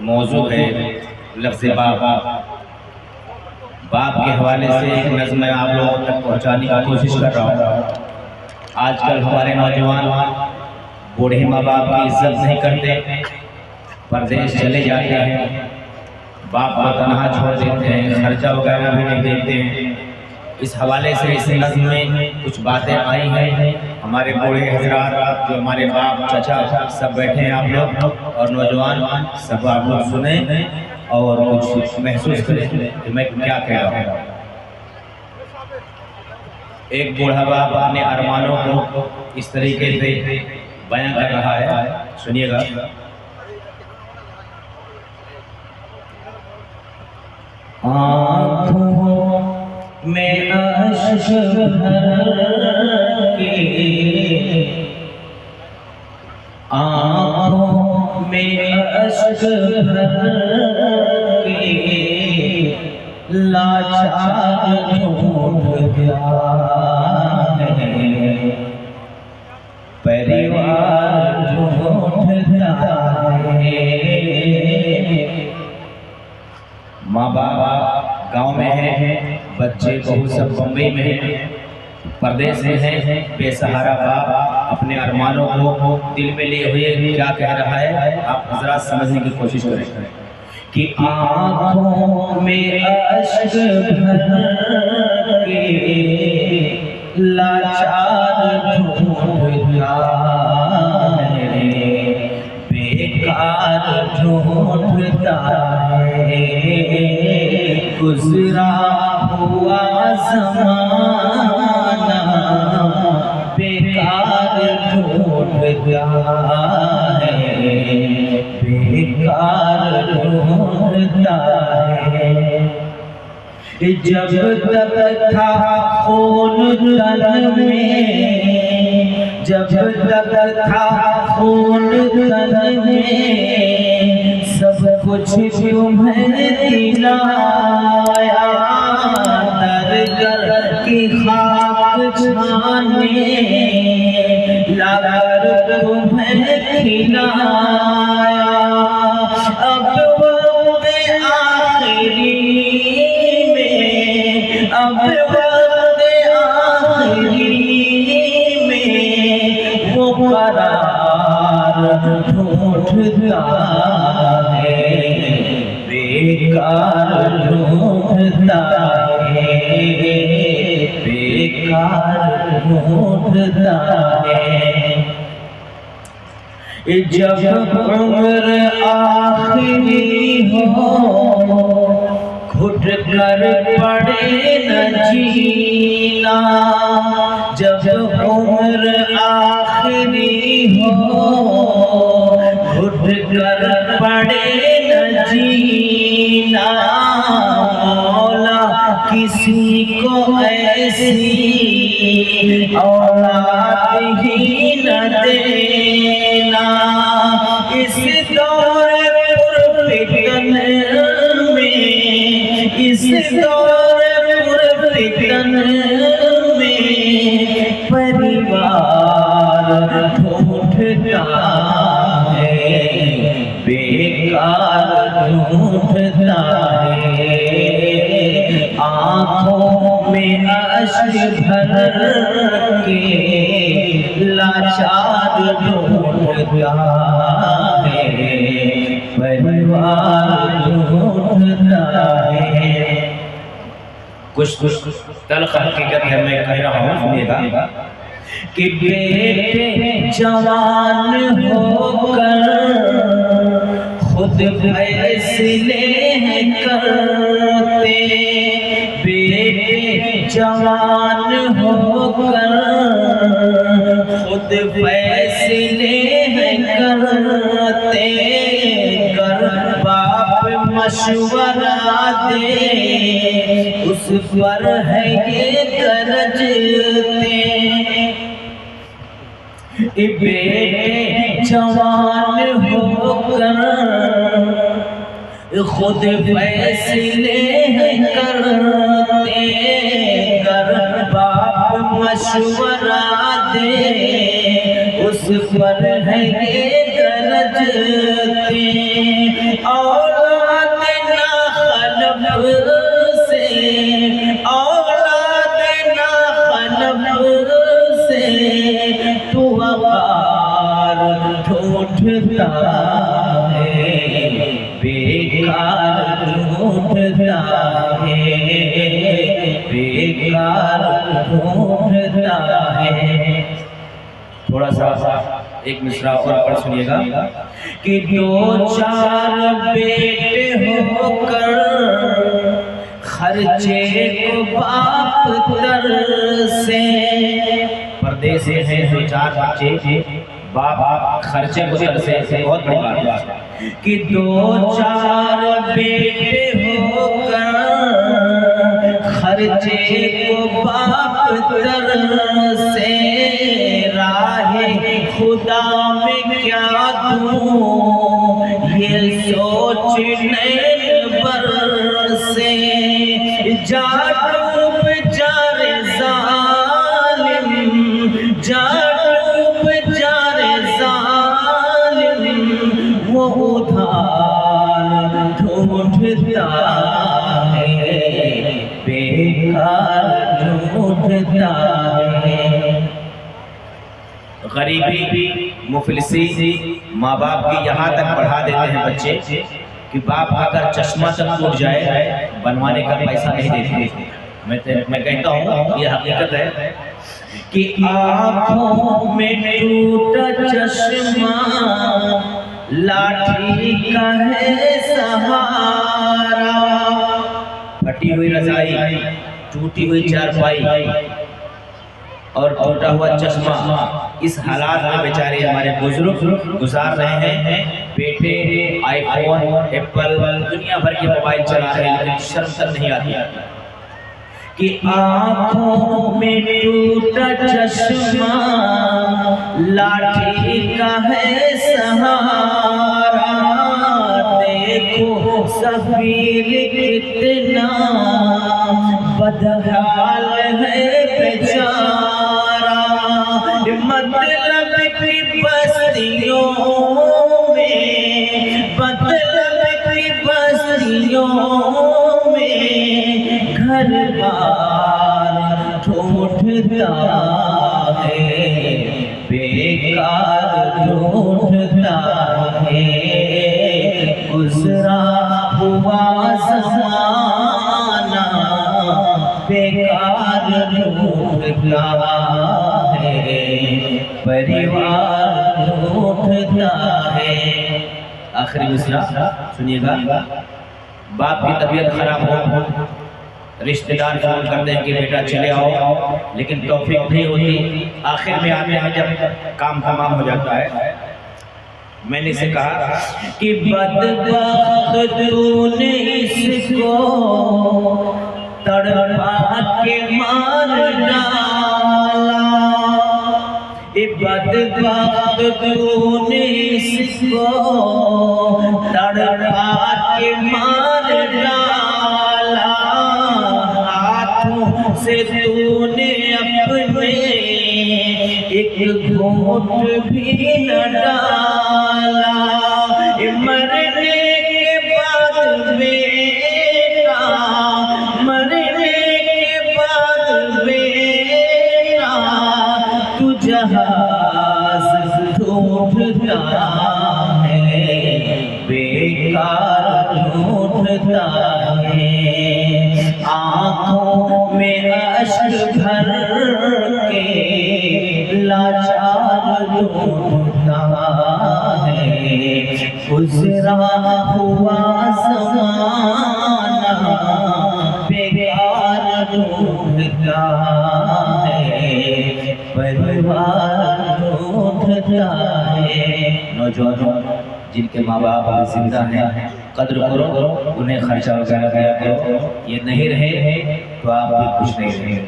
मौजू है लफ्ज़ बाप। बाप के हवाले से एक नज़्म मैं आप लोगों तक पहुंचाने की कोशिश कर रहा हूँ। आजकल हमारे नौजवान बूढ़े माँ बाप की इज्जत नहीं करते, परदेश चले जाते हैं, बाप को तनहा छोड़ देते हैं, खर्चा वगैरह भी नहीं देते हैं। इस हवाले से इस नज़्म में कुछ बातें आई हैं। हमारे बूढ़े हजरात जो हमारे बाप चाचा सब बैठे हैं आप लोग, और नौजवान सब आप लोग सुने और कुछ महसूस करें कि मैं क्या कह रहा हूँ। एक बूढ़ा बाप अपने अरमानों को इस तरीके से बयां कर रहा है, सुनिएगा। आँखों में अश्क भर के, आँखों में अश्क भर के लाचार ढूंढता है, परिवार ढूंढता है। माँ बाप गांव में है, बच्चे बहू सब बम्बई में है, परदेश में है। बेसहारा बाप अपने अरमानों को दिल में लिए हुए क्या कह रहा है, आप जरा समझने की कोशिश करें कि आँखों में अश्क भर के लाचार ढूंढता है, बेकार ढूंढता है। गुज़रा हुआ ज़माना बेकार ढूंढता है, बेकार ढूंढता है। जब तक था खून तन में, जब तक था खून तन में, सब कुछ तुम्हें दिलाया, दर की खाक छाने लाकर तुम्हें खिलाया। अब वक्त आखिरी में, अब वक्त आखिरी में वो करार ढूंढता है, बेकार ढूंढता है, बेकार ढूंढता है। जब उम्र आखिरी हो, घुट कर पड़े न जीना, जब उम्र आखिरी हो, घुट कर पड़े न जीना। मौला किसी को ऐसी औलाद ही न देना। इस दौर पुरफ़ितन में, इस दौर पुरफ़ितन में परिवार ढूंढता है, बेकार ढूंढता है। आँखों में अश्क भर के लाचार ढूंढता है, परिवार ढूंढता है। कुछ तल्ख़ हकीकत है, मैं कह रहा हूँ, सुनिएगा कि बेटे जवान होकर खुद फैसले करते, बेटे जवान होकर खुद फैसले करते। कर बाप मशवरा दे, उस पर है ये गरजते। बेटे जवान होकर खुद फैसले करते, कर बाप मशवरा दे, उस पर है ये गरज करते, औलाद नाखलफ से, औलाद नाखलफ से तू वकार ढूंढता है, बेकार ढूंढता है, बेकार ढूंढता है। थोड़ा सा एक मिसरा और पढ़ सुनिएगा कि दो चार बेटे होकर खर्चे को बाप दर से, परदेश में है दो चार बच्चे, बाप खर्चे को दर से, बहुत बड़ी बात है कि दो चार बेटे होकर खर्चे को बाप दर से, राहे खुदा में क्या दूं ये सोच नैन बर से, जा डूब जा रे जालिम, जा डूब जा रे जालिम, वो उधार ढूंढता है, बेकार ढूंढता है। गरीबी मुफलिसी माँ बाप की यहाँ तक बढ़ा देते हैं बच्चे कि बाप अगर चश्मा तक टूट जाए बनवाने का पैसा नहीं देते। मैं कहता हूँ ये हकीकत है कि आँखों में टूटा चश्मा लाठी का है सहारा, फटी हुई रजाई, टूटी हुई चारपाई और टूटा हुआ चश्मा, इस हालात में बेचारे हमारे बुजुर्ग गुजार रहे हैं। बेटे आईफोन, एप्पल, दुनिया भर के मोबाइल चला रहे हैं, लेकिन शर्म तक नहीं आती कि आँखों में टूटा चश्मा लाठी का है सहारा, देखो सफीर कितना बदहाल है बेचारा, मतलब की बस्तियों में, मतलब की बस्तियों में घर बार ढूंढता है, बेकार ढूंढता है, गुजरा हुआ ज़माना बेकार ढूंढता है, परिवार ढूंढता है। आखिरी मिसरा सुनिएगा। बाप की तबीयत खराब हो, रिश्तेदार फोन करते हैं कि बेटा चले आओ, लेकिन तौफीक नहीं होती, आखिर में आते हैं जब काम तमाम हो जाता है। मैंने इसे कहा कि बदबख्त तूने इसको तड़पा के मार डाला, बदबख्त तूने इसको तड़पा के मार डाला, हाथों से तूने अपने एक घूंट भी न डाला, मरने के बाद बेटा, मरने के बाद बेटा तू जहाज ढूंढता है, बेकार ढूंढता है, आँखों में अश्क भर के लाचार ढूंढता है, गुजरा हुआ ज़माना बेकार ढूंढता है, परिवार ढूंढता है। नौजवानों जिनके माँ बाप अभी जिंदा हैं, कद्र करो, उन्हें खर्चा वगैरह दिया करो, ये नहीं रहे तो आप भी कुछ नहीं रहे।